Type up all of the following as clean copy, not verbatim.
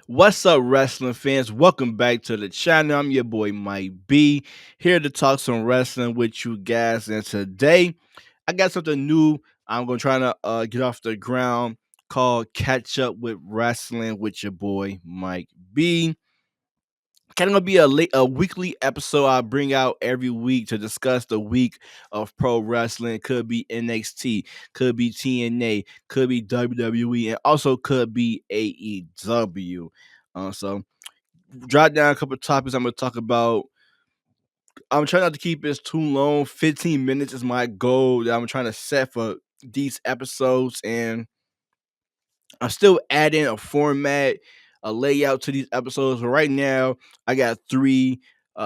What's up, wrestling fans? Welcome back to the channel. I'm your boy Mike B, here to talk some wrestling with you guys. And today, I got something new. I'm gonna try to get off the ground called "Catch Up with Wrestling" with your boy Mike B. Kind of gonna be a weekly episode I bring out every week to discuss the week of pro wrestling. Could be NXT, could be TNA, could be WWE, and also could be AEW. So jot down a couple of topics I'm gonna talk about. I'm trying not to keep this too long. 15 minutes is my goal that I'm trying to set for these episodes, and I'm still adding a format, a layout to these episodes. But right now, I got three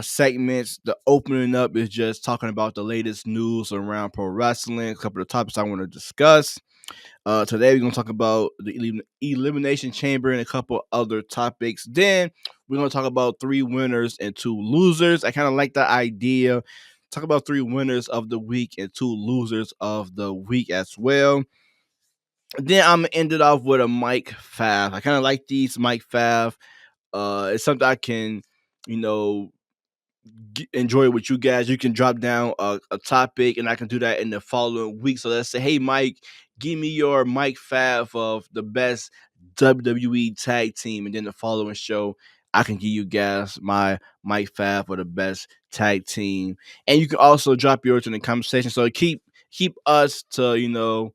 segments. The opening up is just talking about the latest news around pro wrestling, a couple of topics I want to discuss. Today, we're going to talk about the Elimination Chamber and a couple other topics. Then, we're going to talk about three winners and two losers. I kind of like that idea. Talk about three winners of the week and two losers of the week as well. Then I'm gonna end it off with a Mike Fav. I kind of like these Mike Fav. It's something I can, you know, enjoy with you guys. You can drop down a topic, and I can do that in the following week. So let's say, hey Mike, give me your Mike Fav of the best WWE tag team, and then the following show, I can give you guys my Mike Fav for the best tag team, and you can also drop yours in the comment section. So keep us to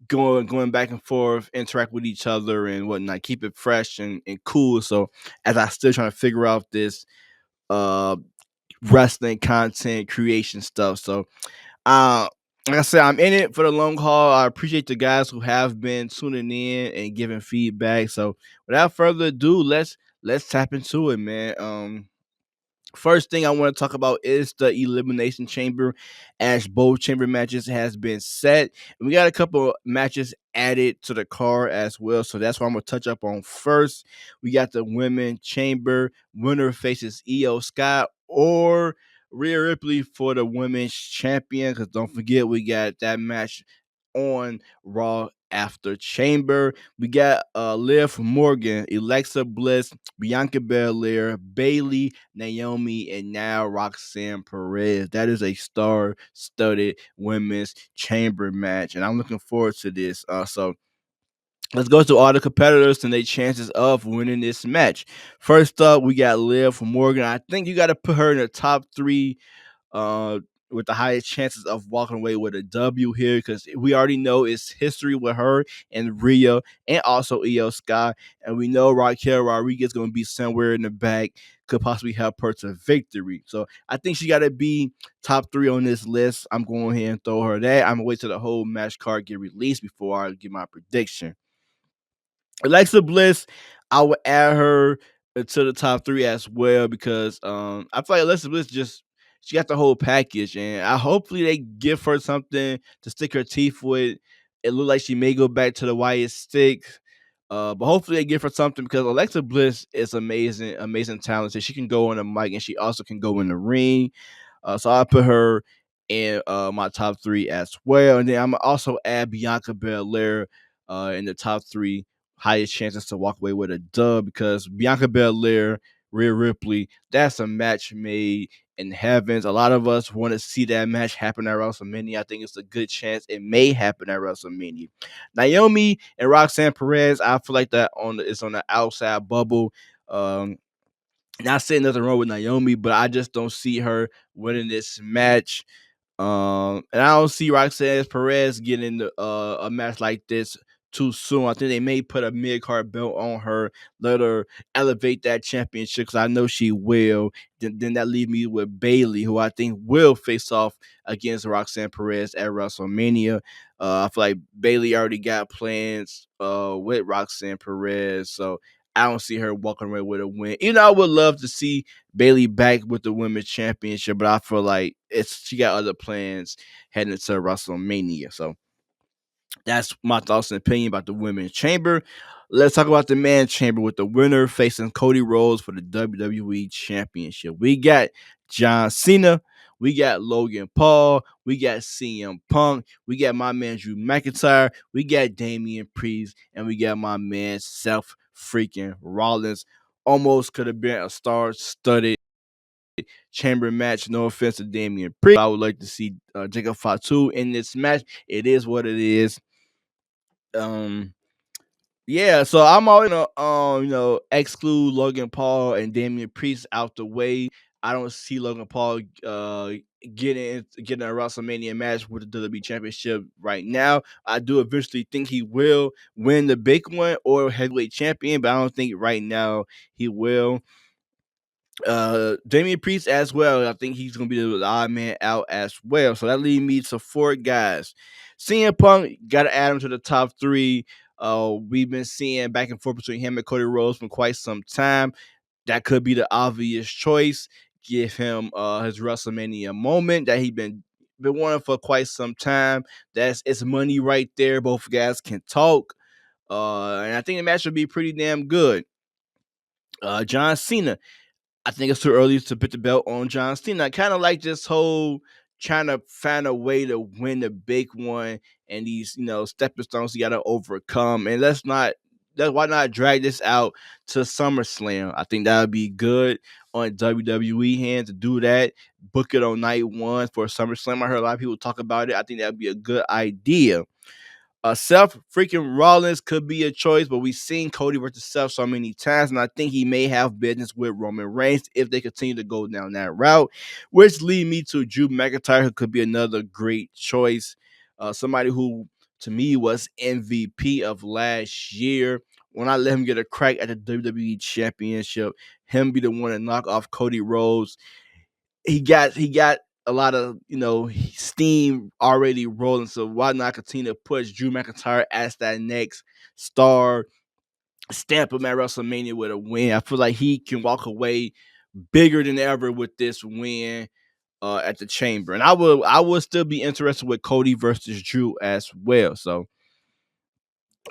going back and forth, interact with each other and whatnot. Keep it fresh and cool. So as I still trying to figure out this uh wrestling content creation stuff. So uh like I said, I'm in it for the long haul. I appreciate the guys who have been tuning in and giving feedback. So without further ado, let's tap into it, man. First thing I want to talk about is the Elimination Chamber, as both chamber matches has been set. And we got a couple matches added to the card as well, so that's what I'm gonna touch up on first. We got the Women Chamber. Winner faces Io Scott or Rhea Ripley for the Women's Champion. Because don't forget, we got that match on Raw after Chamber. We got Liv Morgan, Alexa Bliss, Bianca Belair, Bailey, Naomi, and now Roxanne Perez. That is a star-studded women's chamber match, and I'm looking forward to this. So let's go to all the competitors and their chances of winning this match. First up, we got Liv Morgan. I think you got to put her in the top three uh, with the highest chances of walking away with a W here, because we already know it's history with her and Rhea and also Io Sky. And we know Raquel Rodriguez is going to be somewhere in the back, could possibly help her to victory. So I think she got to be top three on this list. I'm going ahead and throw her that. I'm going to wait till the whole match card get released before I give my prediction. Alexa Bliss, I would add her to the top three as well, because I feel like Alexa Bliss just she got the whole package, and I hopefully they give her something to stick her teeth with. It looked like she may go back to the Wyatt Sticks, but hopefully they give her something, because Alexa Bliss is amazing, amazing talent. So she can go on the mic and she also can go in the ring. So I put her in my top three as well, and then I'm also add Bianca Belair in the top three highest chances to walk away with a dub, because Bianca Belair, Rhea Ripley, that's a match made in heavens. A lot of us want to see that match happen at WrestleMania. I think it's a good chance it may happen at WrestleMania. Naomi and Roxanne Perez, I feel like that it's on the outside bubble. Not saying nothing wrong with Naomi, but I just don't see her winning this match. And I don't see Roxanne Perez getting a match like this too soon. I think they may put a mid card belt on her, let her elevate that championship, because I know she will. Then that leaves me with Bailey, who I think will face off against Roxanne Perez at WrestleMania. I feel like Bailey already got plans with Roxanne Perez, so I don't see her walking away with a win. I would love to see Bailey back with the women's championship, but I feel like she got other plans heading into WrestleMania. So that's my thoughts and opinion about the women's chamber. Let's talk about the men's chamber, with the winner facing Cody Rhodes for the WWE Championship. We got John Cena, we got Logan Paul, we got CM Punk, we got my man Drew McIntyre, we got Damian Priest, and we got my man Seth freaking Rollins. Almost could have been a star-studded chamber match. No offense to Damian Priest. I would like to see Jacob Fatu in this match. It is what it is. Um, yeah, so I'm always gonna exclude Logan Paul and Damian Priest out the way. I don't see Logan Paul getting a WrestleMania match with the WWE Championship right now. I do eventually think he will win the big one or heavyweight champion, but I don't think right now he will. Damian Priest as well. I think he's gonna be the odd man out as well. So that leads me to four guys. CM Punk got to add him to the top three. We've been seeing back and forth between him and Cody Rhodes for quite some time. That could be the obvious choice. Give him his WrestleMania moment that he been wanting for quite some time. It's money right there. Both guys can talk. And I think the match will be pretty damn good. John Cena. I think it's too early to put the belt on John Cena. I kind of like this whole trying to find a way to win the big one and these, stepping stones you got to overcome. And why not drag this out to SummerSlam? I think that would be good on WWE hands to do that. Book it on night one for SummerSlam. I heard a lot of people talk about it. I think that would be a good idea. Seth freaking Rollins could be a choice, but we've seen Cody versus Seth so many times, and I think he may have business with Roman Reigns if they continue to go down that route, which lead me to Drew McIntyre, who could be another great choice. Somebody who, to me, was MVP of last year. When I let him get a crack at the WWE Championship, him be the one to knock off Cody Rhodes. He got a lot of steam already rolling. So why not continue to push Drew McIntyre as that next star? Stamp him at WrestleMania with a win. I feel like he can walk away bigger than ever with this win at the Chamber. And I would still be interested with Cody versus Drew as well. So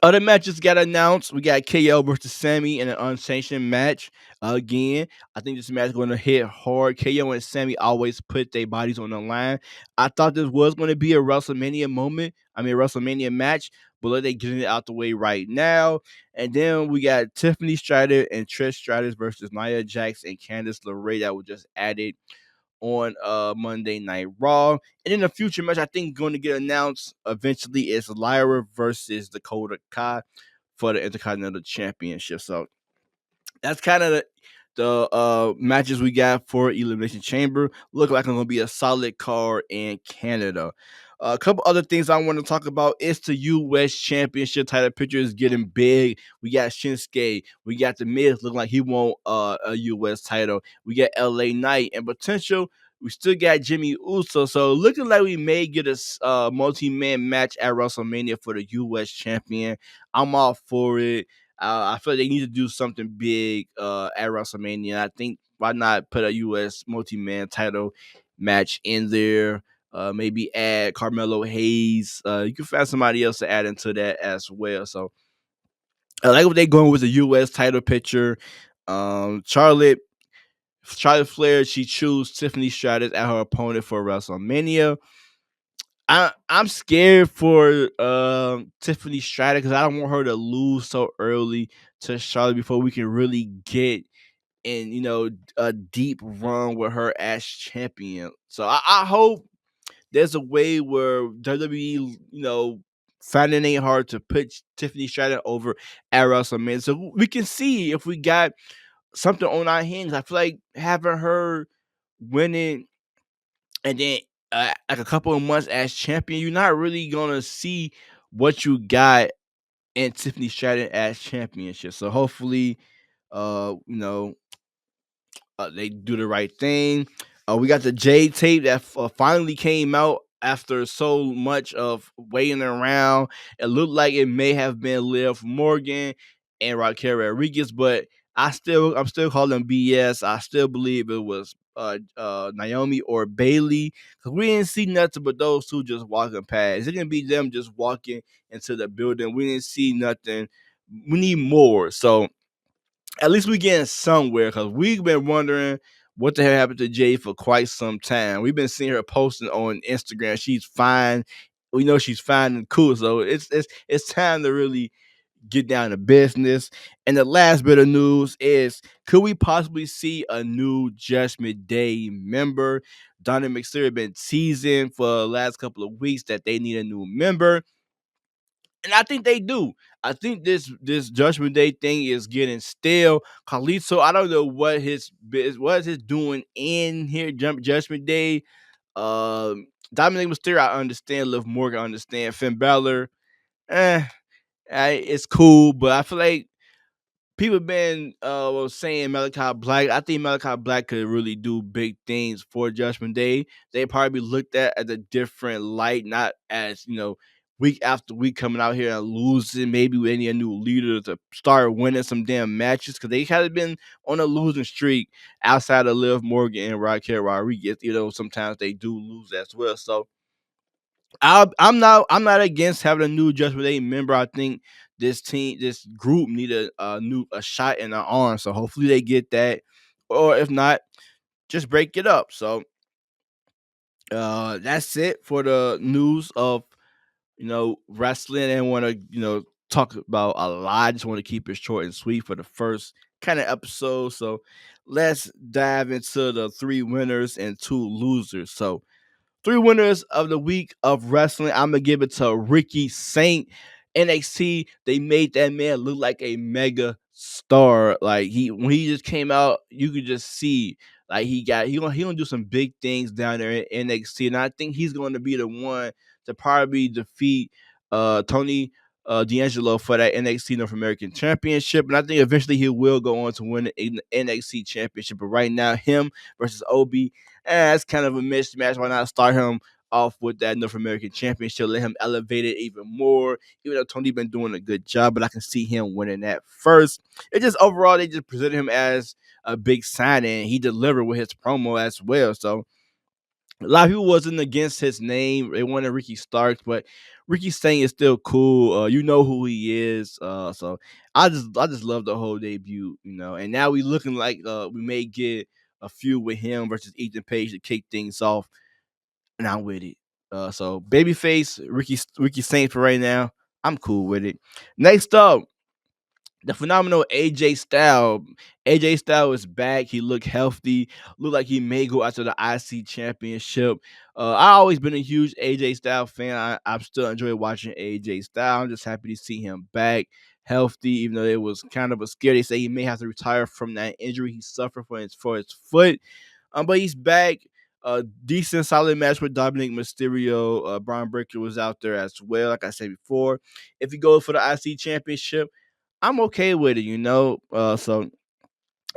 other matches got announced. We got KO versus Sammy in an unsanctioned match. Again, I think this match is going to hit hard. KO and Sammy always put their bodies on the line. I thought this was going to be a WrestleMania moment. I mean, a WrestleMania match, but let they get it out the way right now. And then we got Tiffany Stratton and Trish Stratus versus Nia Jax and Candice LeRae that was just added on Monday Night Raw. And in the future match, I think going to get announced eventually is Lyra versus Dakota Kai for the Intercontinental Championship. So that's kind of the matches we got for Elimination Chamber. Look like it's going to be a solid card in Canada. A couple other things I want to talk about is the U.S. Championship title picture is getting big. We got Shinsuke. We got The Miz looking like he won a U.S. title. We got L.A. Knight and potential. We still got Jimmy Uso. So looking like we may get a multi-man match at WrestleMania for the U.S. champion. I'm all for it. I feel like they need to do something big at WrestleMania. I think why not put a U.S. multi-man title match in there? Maybe add Carmelo Hayes. You can find somebody else to add into that as well. So I like what they're going with the U.S. title picture. Charlotte Flair, she chose Tiffany Stratton as her opponent for WrestleMania. I'm scared for Tiffany Stratton because I don't want her to lose so early to Charlotte before we can really get in, a deep run with her as champion. So I hope there's a way where WWE, finding it hard to put Tiffany Stratton over at WrestleMania. So we can see if we got something on our hands. I feel like having her winning and then like a couple of months as champion, you're not really gonna see what you got in Tiffany Stratton as championship. So hopefully, uh, you know, they do the right thing. We got the Jade tape that finally came out after so much of waiting around. It looked like it may have been Liv Morgan and Raquel Rodriguez, but I'm still calling BS. I still believe it was Naomi or Bailey because we didn't see nothing but those two just walking past. It didn't be them just walking into the building. We didn't see nothing. We need more. So at least we getting somewhere because we've been wondering what the hell happened to Jay for quite some time. We've been seeing her posting on Instagram. She's fine. We know she's fine and cool. So it's time to really get down to business. And the last bit of news is, could we possibly see a new Judgment Day member? Dominic Mysterio been teasing for the last couple of weeks that they need a new member, and I think they do. I think this Judgment Day thing is getting stale. Carlito, I don't know what is his doing in here. Judgment Day. Dominic Mysterio, I understand. Liv Morgan, I understand. Finn Balor, eh, it's cool, but I feel like people been was saying Malachi Black. I think Malachi Black could really do big things for Judgment Day. They probably looked at as a different light, not as week after week coming out here and losing. Maybe we need a new leader to start winning some damn matches because they had been on a losing streak outside of Liv Morgan and Raquel Rodriguez. Sometimes they do lose as well. So I'm not against having a new Judgment Day member. I think this group need a shot in the arm. So hopefully they get that, or if not, just break it up. So that's it for the news of wrestling. And want to talk about a lot. I just want to keep it short and sweet for the first kind of episode. So let's dive into the three winners and two losers. So three winners of the week of wrestling. I'm gonna give it to Ricky Saint. NXT, they made that man look like a mega star. Like when he just came out, you could just see like he gonna do some big things down there in NXT, and I think he's going to be the one to probably defeat Tony D'Angelo for that NXT North American Championship, and I think eventually he will go on to win the NXT Championship. But right now, him versus Obi, that's kind of a mismatch. Why not start him off with that North American Championship? Let him elevate it even more. Even though Tony been doing a good job, but I can see him winning that first. It just overall they just presented him as a big signing. He delivered with his promo as well. So a lot of people wasn't against his name. They wanted Ricky Starks, but Ricky Saint is still cool. You know who he is. So I just love the whole debut, And now we looking like we may get a feud with him versus Ethan Page to kick things off, and I'm with it. So babyface Ricky Saint for right now. I'm cool with it. Next up, the phenomenal AJ Styles. AJ Styles is back. He looked healthy. Looked like he may go after the IC championship. I always been a huge AJ Styles fan. I still enjoy watching AJ Styles. I'm just happy to see him back healthy, even though it was kind of a scare. They say he may have to retire from that injury he suffered for his foot. But he's back. A decent, solid match with Dominic Mysterio. Braun Breaker was out there as well. Like I said before, if he goes for the IC championship, I'm okay with it. So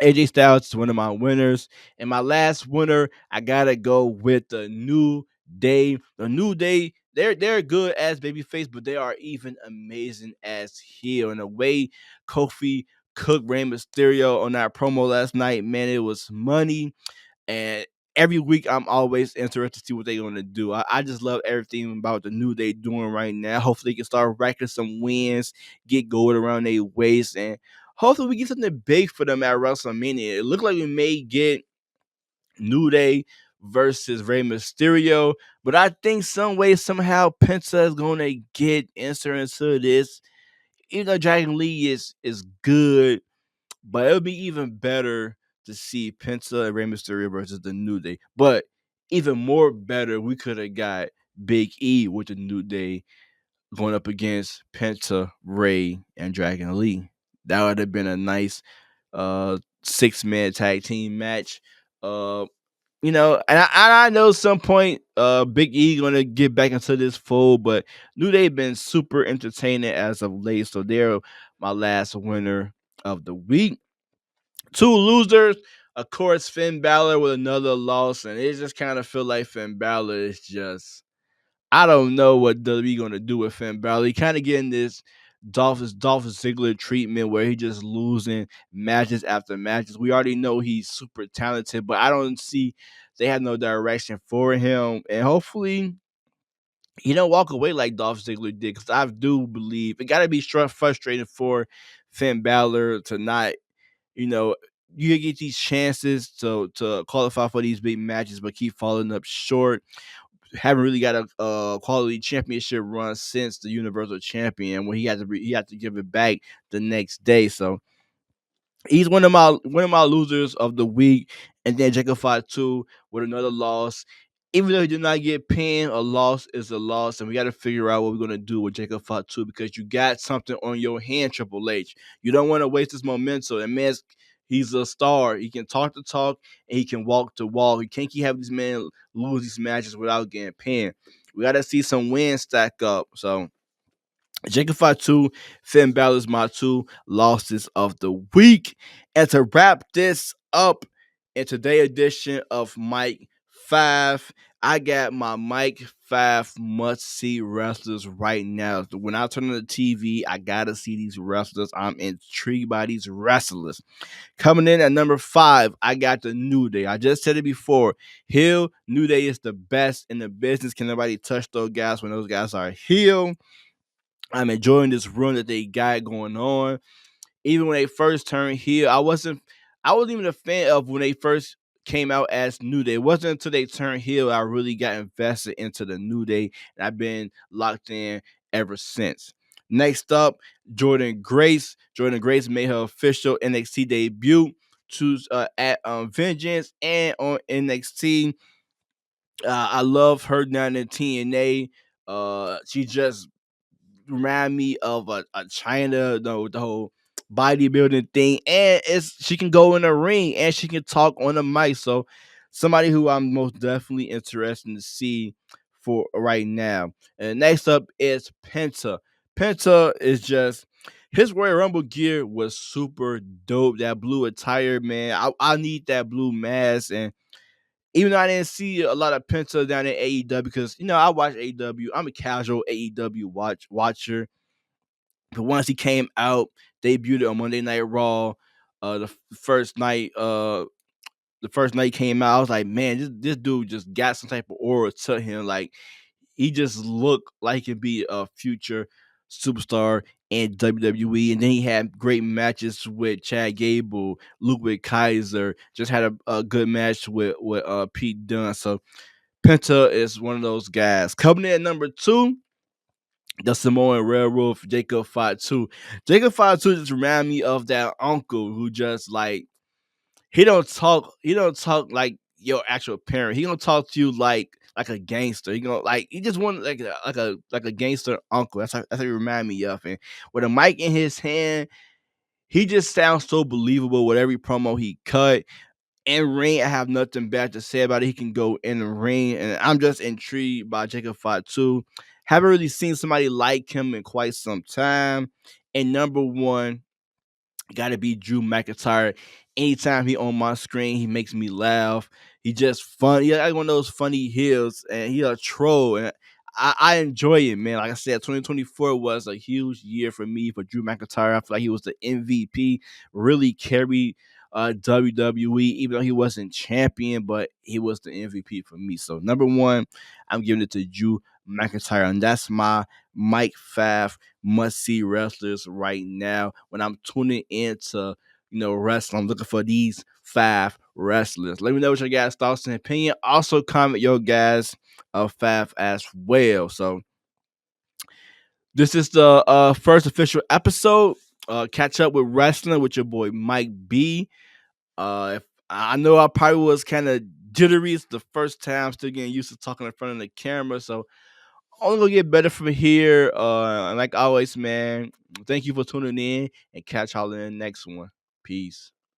AJ Styles is one of my winners. And my last winner, I gotta go with the New Day. The New Day, they're good as babyface, but they are even amazing as heel. And the way Kofi cooked Rey Mysterio on that promo last night, man, it was money. And every week I'm always interested to see what they're gonna do. I just love everything about the New Day doing right now. Hopefully they can start racking some wins, get gold around their waist, and hopefully we get something big for them at WrestleMania. It looked like we may get New Day versus Rey Mysterio, but I think some way, somehow Penta is gonna get insert into this. Even though Dragon Lee is good, but it would be even better to see Penta and Rey Mysterio versus the New Day. But even more better, we could have got Big E with the New Day going up against Penta, Ray, and Dragon Lee. That would have been a nice 6-man tag team match. Uh and I know some point Big E gonna get back into this fold, but New Day been super entertaining as of late. So they're my last winner of the week. Two losers, of course, Finn Balor with another loss, and it just kind of feel like Finn Balor is just, I don't know what WWE gonna do with Finn Balor. He kind of getting this Dolph Ziggler treatment where he just losing matches after matches. We already know he's super talented, but I don't see they have no direction for him, and hopefully he don't walk away like Dolph Ziggler did, because I do believe it got to be frustrating for Finn Balor to not, you know, you get these chances to qualify for these big matches, but keep falling up short. haven't really got a quality championship run since the Universal Champion when he had to give it back the next day. So he's one of my losers of the week, and then Jacob Fatu with another loss. Even though he did not get pinned, a loss is a loss, and we got to figure out what we're gonna do with Jacob Fatu because you got something on your hand, Triple H. You don't want to waste this momentum. And man, he's a star. He can talk the talk and he can walk the walk. You can't keep having these men lose these matches without getting pinned. We got to see some wins stack up. So Jacob Fatu, Finn Balor's my two losses of the week. And to wrap this up in today's edition of Mike 5, I got my Mike 5 must see wrestlers right now. When I turn on the TV, I gotta see these wrestlers. I'm intrigued by these wrestlers. Coming in at number 5, I got the New Day. I just said it before. Heel, New Day is the best in the business. Can nobody touch those guys when those guys are heel? I'm enjoying this run that they got going on. Even when they first turned heel, I wasn't even a fan of when they first came out as New Day. It wasn't until they turned heel I really got invested into the New Day, and I've been locked in ever since. Next up, Jordan Grace. Jordan Grace made her official NXT debut to at Vengeance and on NXT. I love her down in TNA. She just remind me of a China, the whole bodybuilding thing, and it's she can go in the ring and she can talk on the mic. So somebody who I'm most definitely interested to see for right now. And next up is Penta. Penta is just his Royal Rumble gear was super dope. That blue attire, man. I need that blue mask. And even though I didn't see a lot of Penta down in AEW because I watch AEW. I'm a casual AEW watcher. But once he came out, debuted on Monday Night Raw. First night, the first night he came out, I was like, man, this dude just got some type of aura to him. Like he just looked like he could be a future superstar in WWE. And then he had great matches with Chad Gable, Ludwig Kaiser. Just had a good match with Pete Dunne. So Penta is one of those guys. Coming in at number 2, the Samoan Railroad, Jacob Fatu. Jacob Fatu just remind me of that uncle who just like he don't talk like your actual parent. He don't talk to you like a gangster. He just want like a gangster uncle. That's what he remind me of. And with a mic in his hand, he just sounds so believable with every promo he cut. In ring, I have nothing bad to say about it. He can go in the ring, and I'm just intrigued by Jacob Fatu. Haven't really seen somebody like him in quite some time. And number 1, got to be Drew McIntyre. Anytime he on my screen, he makes me laugh. He just fun. He got one of those funny heels, and he a troll. And I enjoy it, man. Like I said, 2024 was a huge year for me for Drew McIntyre. I feel like he was the MVP. Really carried WWE, even though he wasn't champion, but he was the MVP for me. So number 1, I'm giving it to Drew McIntyre, and that's my Mike 5 must see wrestlers right now. When I'm tuning into wrestling, I'm looking for these 5 wrestlers. Let me know what your guys' thoughts and opinion. Also comment your guys' 5 as well. So this is the first official episode. Catch up with wrestling with your boy Mike B. If I know I probably was kind of jittery the first time, still getting used to talking in front of the camera. So only gonna get better from here. And like always, man, thank you for tuning in and catch y'all in the next one. Peace.